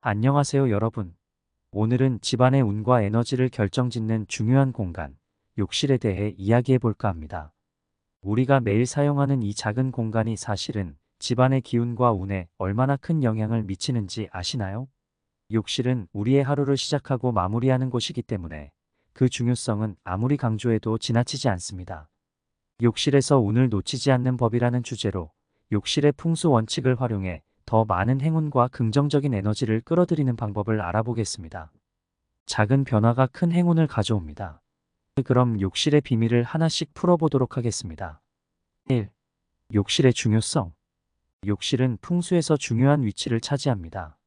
안녕하세요, 여러분. 오늘은 집안의 운과 에너지를 결정짓는 중요한 공간, 욕실에 대해 이야기해 볼까 합니다. 우리가 매일 사용하는 이 작은 공간이 사실은 집안의 기운과 운에 얼마나 큰 영향을 미치는지 아시나요? 욕실은 우리의 하루를 시작하고 마무리하는 곳이기 때문에 그 중요성은 아무리 강조해도 지나치지 않습니다. 욕실에서 운을 놓치지 않는 법이라는 주제로 욕실의 풍수 원칙을 활용해 더 많은 행운과 긍정적인 에너지를 끌어들이는 방법을 알아보겠습니다. 작은 변화가 큰 행운을 가져옵니다. 그럼 욕실의 비밀을 하나씩 풀어보도록 하겠습니다. 1. 욕실의 중요성. 욕실은 풍수에서 중요한 위치를 차지합니다.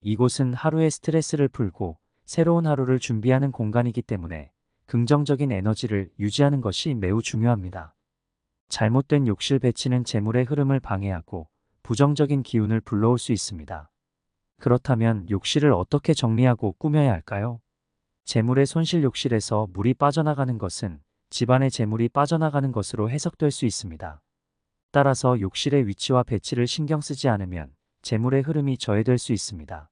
이곳은 하루의 스트레스를 풀고 새로운 하루를 준비하는 공간이기 때문에 긍정적인 에너지를 유지하는 것이 매우 중요합니다. 잘못된 욕실 배치는 재물의 흐름을 방해하고 부정적인 기운을 불러올 수 있습니다. 그렇다면 욕실을 어떻게 정리하고 꾸며야 할까요? 재물의 손실. 욕실에서 물이 빠져나가는 것은 집안의 재물이 빠져나가는 것으로 해석될 수 있습니다. 따라서 욕실의 위치와 배치를 신경 쓰지 않으면 재물의 흐름이 저해될 수 있습니다.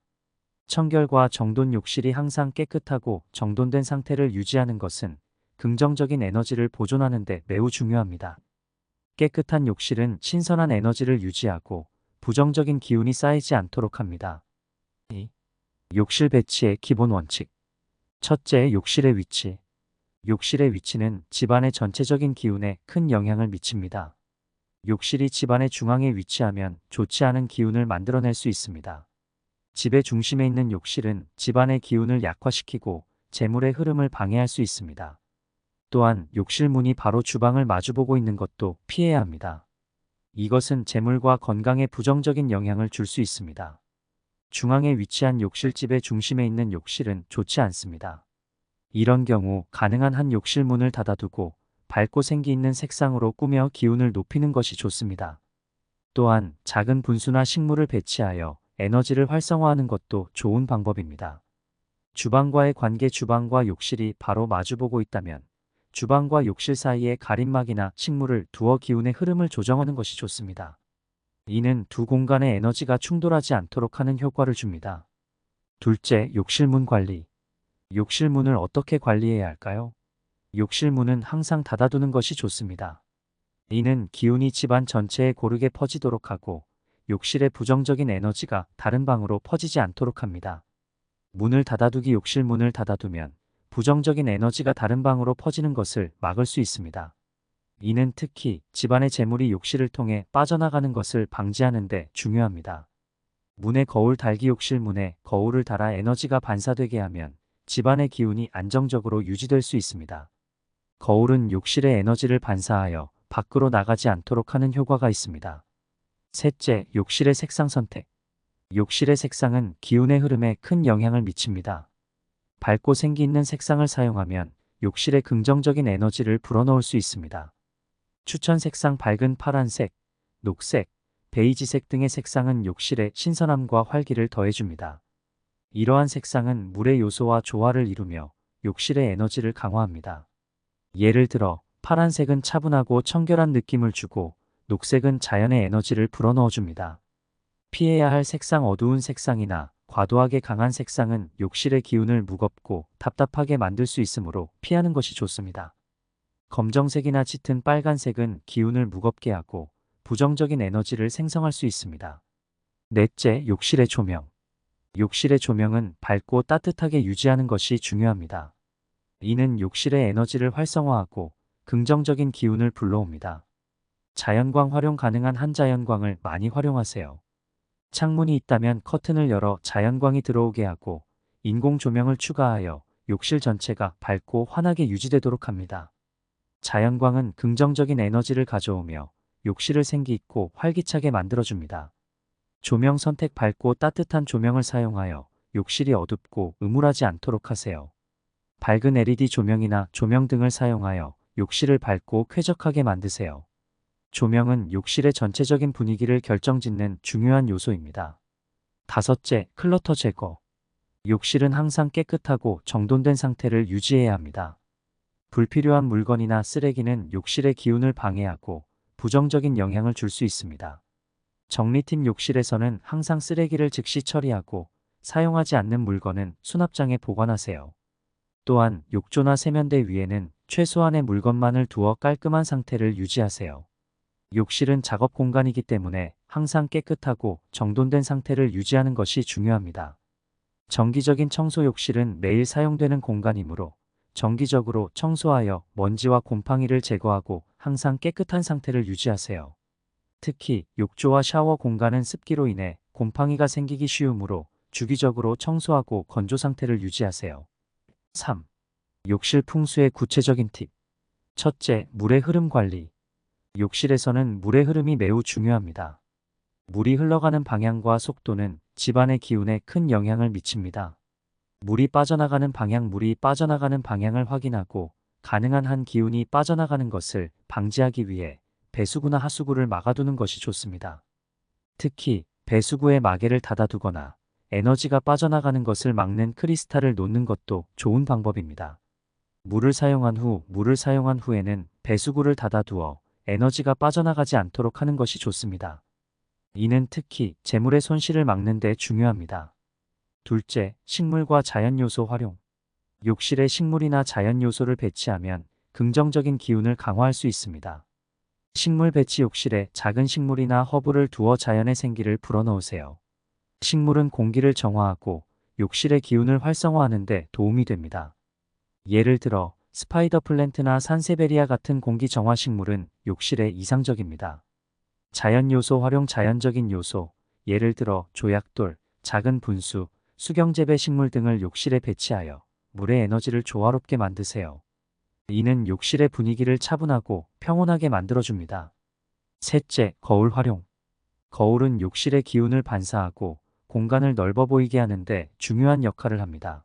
청결과 정돈. 욕실이 항상 깨끗하고 정돈된 상태를 유지하는 것은 긍정적인 에너지를 보존하는 데 매우 중요합니다. 깨끗한 욕실은 신선한 에너지를 유지하고 부정적인 기운이 쌓이지 않도록 합니다. 2. 욕실 배치의 기본 원칙. 첫째, 욕실의 위치. 욕실의 위치는 집안의 전체적인 기운에 큰 영향을 미칩니다. 욕실이 집안의 중앙에 위치하면 좋지 않은 기운을 만들어낼 수 있습니다. 집의 중심에 있는 욕실은 집안의 기운을 약화시키고 재물의 흐름을 방해할 수 있습니다. 또한 욕실 문이 바로 주방을 마주보고 있는 것도 피해야 합니다. 이것은 재물과 건강에 부정적인 영향을 줄 수 있습니다. 중앙에 위치한 욕실. 집의 중심에 있는 욕실은 좋지 않습니다. 이런 경우 가능한 한 욕실 문을 닫아두고 밝고 생기 있는 색상으로 꾸며 기운을 높이는 것이 좋습니다. 또한 작은 분수나 식물을 배치하여 에너지를 활성화하는 것도 좋은 방법입니다. 주방과의 관계. 주방과 욕실이 바로 마주보고 있다면 주방과 욕실 사이에 가림막이나 식물을 두어 기운의 흐름을 조정하는 것이 좋습니다. 이는 두 공간의 에너지가 충돌하지 않도록 하는 효과를 줍니다. 둘째, 욕실 문 관리. 욕실 문을 어떻게 관리해야 할까요? 욕실 문은 항상 닫아두는 것이 좋습니다. 이는 기운이 집안 전체에 고르게 퍼지도록 하고 욕실의 부정적인 에너지가 다른 방으로 퍼지지 않도록 합니다. 문을 닫아두기. 욕실 문을 닫아두면 부정적인 에너지가 다른 방으로 퍼지는 것을 막을 수 있습니다. 이는 특히 집안의 재물이 욕실을 통해 빠져나가는 것을 방지하는 데 중요합니다. 문에 거울 달기. 욕실 문에 거울을 달아 에너지가 반사되게 하면 집안의 기운이 안정적으로 유지될 수 있습니다. 거울은 욕실의 에너지를 반사하여 밖으로 나가지 않도록 하는 효과가 있습니다. 셋째, 욕실의 색상 선택. 욕실의 색상은 기운의 흐름에 큰 영향을 미칩니다. 밝고 생기 있는 색상을 사용하면 욕실에 긍정적인 에너지를 불어넣을 수 있습니다. 추천 색상. 밝은 파란색, 녹색, 베이지색 등의 색상은 욕실에 신선함과 활기를 더해줍니다. 이러한 색상은 물의 요소와 조화를 이루며 욕실의 에너지를 강화합니다. 예를 들어 파란색은 차분하고 청결한 느낌을 주고 녹색은 자연의 에너지를 불어넣어줍니다. 피해야 할 색상. 어두운 색상이나 과도하게 강한 색상은 욕실의 기운을 무겁고 답답하게 만들 수 있으므로 피하는 것이 좋습니다. 검정색이나 짙은 빨간색은 기운을 무겁게 하고 부정적인 에너지를 생성할 수 있습니다. 넷째, 욕실의 조명. 욕실의 조명은 밝고 따뜻하게 유지하는 것이 중요합니다. 이는 욕실의 에너지를 활성화하고 긍정적인 기운을 불러옵니다. 자연광 활용. 가능한 한 자연광을 많이 활용하세요. 창문이 있다면 커튼을 열어 자연광이 들어오게 하고 인공 조명을 추가하여 욕실 전체가 밝고 환하게 유지되도록 합니다. 자연광은 긍정적인 에너지를 가져오며 욕실을 생기있고 활기차게 만들어줍니다. 조명 선택. 밝고 따뜻한 조명을 사용하여 욕실이 어둡고 음울하지 않도록 하세요. 밝은 LED 조명이나 조명 등을 사용하여 욕실을 밝고 쾌적하게 만드세요. 조명은 욕실의 전체적인 분위기를 결정짓는 중요한 요소입니다. 다섯째, 클러터 제거. 욕실은 항상 깨끗하고 정돈된 상태를 유지해야 합니다. 불필요한 물건이나 쓰레기는 욕실의 기운을 방해하고 부정적인 영향을 줄 수 있습니다. 정리팀. 욕실에서는 항상 쓰레기를 즉시 처리하고 사용하지 않는 물건은 수납장에 보관하세요. 또한 욕조나 세면대 위에는 최소한의 물건만을 두어 깔끔한 상태를 유지하세요. 욕실은 작업 공간이기 때문에 항상 깨끗하고 정돈된 상태를 유지하는 것이 중요합니다. 정기적인 청소. 욕실은 매일 사용되는 공간이므로 정기적으로 청소하여 먼지와 곰팡이를 제거하고 항상 깨끗한 상태를 유지하세요. 특히 욕조와 샤워 공간은 습기로 인해 곰팡이가 생기기 쉬우므로 주기적으로 청소하고 건조 상태를 유지하세요. 3. 욕실 풍수의 구체적인 팁. 첫째, 물의 흐름 관리. 욕실에서는 물의 흐름이 매우 중요합니다. 물이 흘러가는 방향과 속도는 집안의 기운에 큰 영향을 미칩니다. 물이 빠져나가는 방향을 확인하고 가능한 한 기운이 빠져나가는 것을 방지하기 위해 배수구나 하수구를 막아두는 것이 좋습니다. 특히 배수구에 마개를 닫아두거나 에너지가 빠져나가는 것을 막는 크리스탈을 놓는 것도 좋은 방법입니다. 물을 사용한 후에는 배수구를 닫아두어 에너지가 빠져나가지 않도록 하는 것이 좋습니다. 이는 특히 재물의 손실을 막는 데 중요합니다. 둘째, 식물과 자연 요소 활용. 욕실에 식물이나 자연 요소를 배치하면 긍정적인 기운을 강화할 수 있습니다. 식물 배치. 욕실에 작은 식물이나 허브를 두어 자연의 생기를 불어넣으세요. 식물은 공기를 정화하고 욕실의 기운을 활성화하는 데 도움이 됩니다. 예를 들어 스파이더 플랜트나 산세베리아 같은 공기 정화 식물은 욕실에 이상적입니다. 자연 요소 활용. 자연적인 요소, 예를 들어 조약돌, 작은 분수, 수경재배 식물 등을 욕실에 배치하여 물의 에너지를 조화롭게 만드세요. 이는 욕실의 분위기를 차분하고 평온하게 만들어줍니다. 셋째, 거울 활용. 거울은 욕실의 기운을 반사하고 공간을 넓어 보이게 하는데 중요한 역할을 합니다.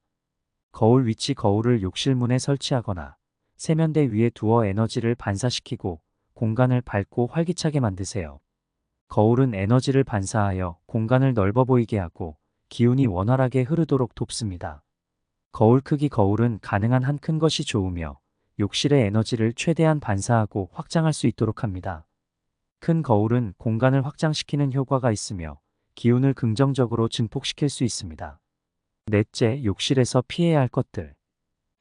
거울 위치. 거울을 욕실 문에 설치하거나 세면대 위에 두어 에너지를 반사시키고 공간을 밝고 활기차게 만드세요. 거울은 에너지를 반사하여 공간을 넓어 보이게 하고 기운이 원활하게 흐르도록 돕습니다. 거울 크기. 거울은 가능한 한 큰 것이 좋으며 욕실의 에너지를 최대한 반사하고 확장할 수 있도록 합니다. 큰 거울은 공간을 확장시키는 효과가 있으며 기운을 긍정적으로 증폭시킬 수 있습니다. 넷째, 욕실에서 피해야 할 것들.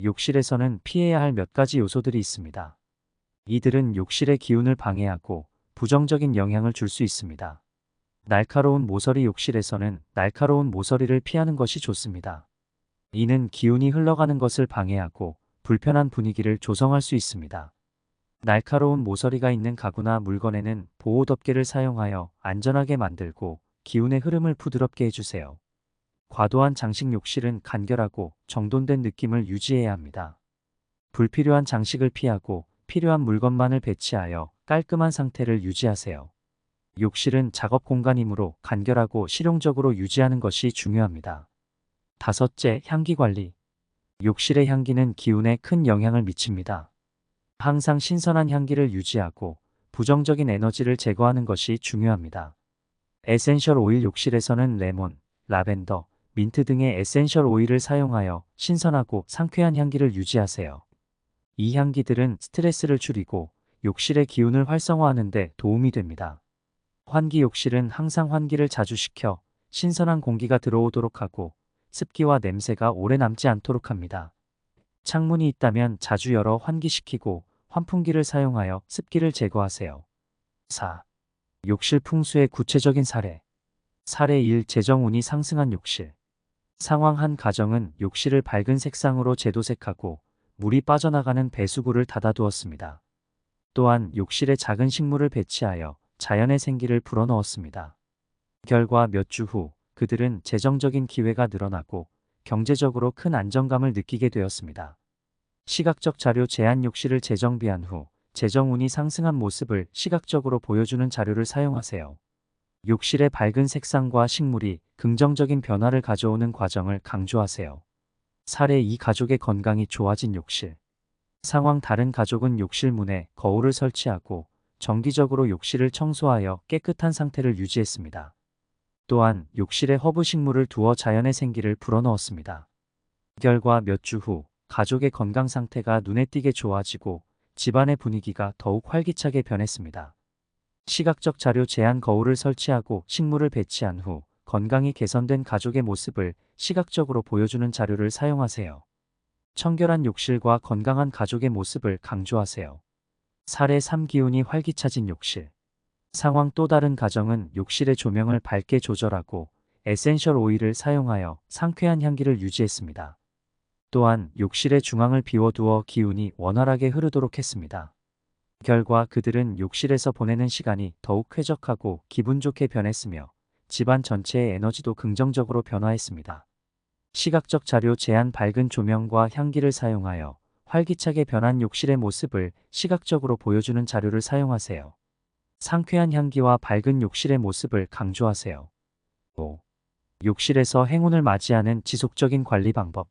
욕실에서는 피해야 할 몇 가지 요소들이 있습니다. 이들은 욕실의 기운을 방해하고 부정적인 영향을 줄 수 있습니다. 날카로운 모서리. 욕실에서는 날카로운 모서리를 피하는 것이 좋습니다. 이는 기운이 흘러가는 것을 방해하고 불편한 분위기를 조성할 수 있습니다. 날카로운 모서리가 있는 가구나 물건에는 보호 덮개를 사용하여 안전하게 만들고 기운의 흐름을 부드럽게 해주세요. 과도한 장식. 욕실은 간결하고 정돈된 느낌을 유지해야 합니다. 불필요한 장식을 피하고 필요한 물건만을 배치하여 깔끔한 상태를 유지하세요. 욕실은 작업 공간이므로 간결하고 실용적으로 유지하는 것이 중요합니다. 다섯째, 향기 관리. 욕실의 향기는 기운에 큰 영향을 미칩니다. 항상 신선한 향기를 유지하고 부정적인 에너지를 제거하는 것이 중요합니다. 에센셜 오일. 욕실에서는 레몬, 라벤더, 민트 등의 에센셜 오일을 사용하여 신선하고 상쾌한 향기를 유지하세요. 이 향기들은 스트레스를 줄이고 욕실의 기운을 활성화하는 데 도움이 됩니다. 환기. 욕실은 항상 환기를 자주 시켜 신선한 공기가 들어오도록 하고 습기와 냄새가 오래 남지 않도록 합니다. 창문이 있다면 자주 열어 환기시키고 환풍기를 사용하여 습기를 제거하세요. 4. 욕실 풍수의 구체적인 사례. 사례 1. 재정운이 상승한 욕실. 상황. 한 가정은 욕실을 밝은 색상으로 재도색하고 물이 빠져나가는 배수구를 닫아두었습니다. 또한 욕실에 작은 식물을 배치하여 자연의 생기를 불어넣었습니다. 결과 몇 주 후 그들은 재정적인 기회가 늘어나고 경제적으로 큰 안정감을 느끼게 되었습니다. 시각적 자료 제한. 욕실을 재정비한 후 재정운이 상승한 모습을 시각적으로 보여주는 자료를 사용하세요. 욕실의 밝은 색상과 식물이 긍정적인 변화를 가져오는 과정을 강조하세요. 사례 2. 가족의 건강이 좋아진 욕실. 상황. 다른 가족은 욕실 문에 거울을 설치하고 정기적으로 욕실을 청소하여 깨끗한 상태를 유지했습니다. 또한 욕실에 허브 식물을 두어 자연의 생기를 불어넣었습니다. 결과 몇 주 후 가족의 건강 상태가 눈에 띄게 좋아지고 집안의 분위기가 더욱 활기차게 변했습니다. 시각적 자료 제한. 거울을 설치하고 식물을 배치한 후 건강이 개선된 가족의 모습을 시각적으로 보여주는 자료를 사용하세요. 청결한 욕실과 건강한 가족의 모습을 강조하세요. 사례 3 기운이 활기차진 욕실. 상황 또 다른 가정은 욕실의 조명을 밝게 조절하고 에센셜 오일을 사용하여 상쾌한 향기를 유지했습니다. 또한 욕실의 중앙을 비워두어 기운이 원활하게 흐르도록 했습니다. 결과 그들은 욕실에서 보내는 시간이 더욱 쾌적하고 기분 좋게 변했으며 집안 전체의 에너지도 긍정적으로 변화했습니다. 시각적 자료 제한 밝은 조명과 향기를 사용하여 활기차게 변한 욕실의 모습을 시각적으로 보여주는 자료를 사용하세요. 상쾌한 향기와 밝은 욕실의 모습을 강조하세요. 5. 욕실에서 행운을 맞이하는 지속적인 관리 방법.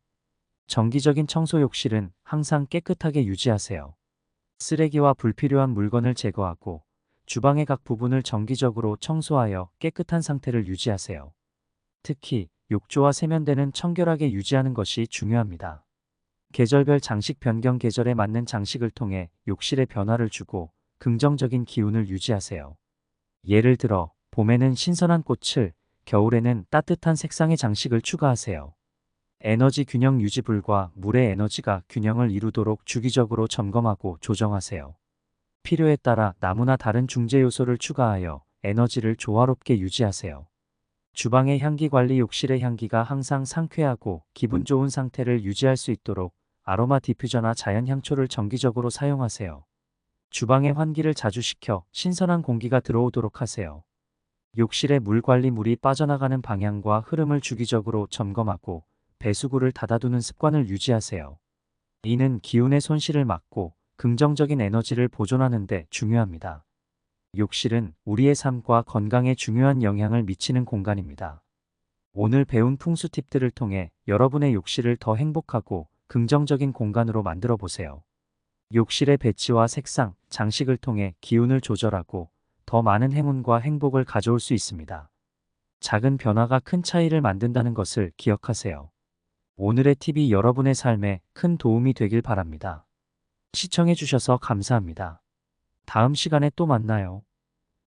정기적인 청소 욕실은 항상 깨끗하게 유지하세요. 쓰레기와 불필요한 물건을 제거하고 주방의 각 부분을 정기적으로 청소하여 깨끗한 상태를 유지하세요. 특히 욕조와 세면대는 청결하게 유지하는 것이 중요합니다. 계절별 장식 변경 계절에 맞는 장식을 통해 욕실에 변화를 주고 긍정적인 기운을 유지하세요. 예를 들어 봄에는 신선한 꽃을, 겨울에는 따뜻한 색상의 장식을 추가하세요. 에너지 균형 유지불과 물의 에너지가 균형을 이루도록 주기적으로 점검하고 조정하세요. 필요에 따라 나무나 다른 중재 요소를 추가하여 에너지를 조화롭게 유지하세요. 주방의 향기 관리. 욕실의 향기가 항상 상쾌하고 기분 좋은 상태를 유지할 수 있도록 아로마 디퓨저나 자연 향초를 정기적으로 사용하세요. 주방의 환기를 자주 시켜 신선한 공기가 들어오도록 하세요. 욕실의 물 관리. 물이 빠져나가는 방향과 흐름을 주기적으로 점검하고 배수구를 닫아두는 습관을 유지하세요. 이는 기운의 손실을 막고 긍정적인 에너지를 보존하는 데 중요합니다. 욕실은 우리의 삶과 건강에 중요한 영향을 미치는 공간입니다. 오늘 배운 풍수 팁들을 통해 여러분의 욕실을 더 행복하고 긍정적인 공간으로 만들어 보세요. 욕실의 배치와 색상, 장식을 통해 기운을 조절하고 더 많은 행운과 행복을 가져올 수 있습니다. 작은 변화가 큰 차이를 만든다는 것을 기억하세요. 오늘의 팁이 여러분의 삶에 큰 도움이 되길 바랍니다. 시청해 주셔서 감사합니다. 다음 시간에 또 만나요.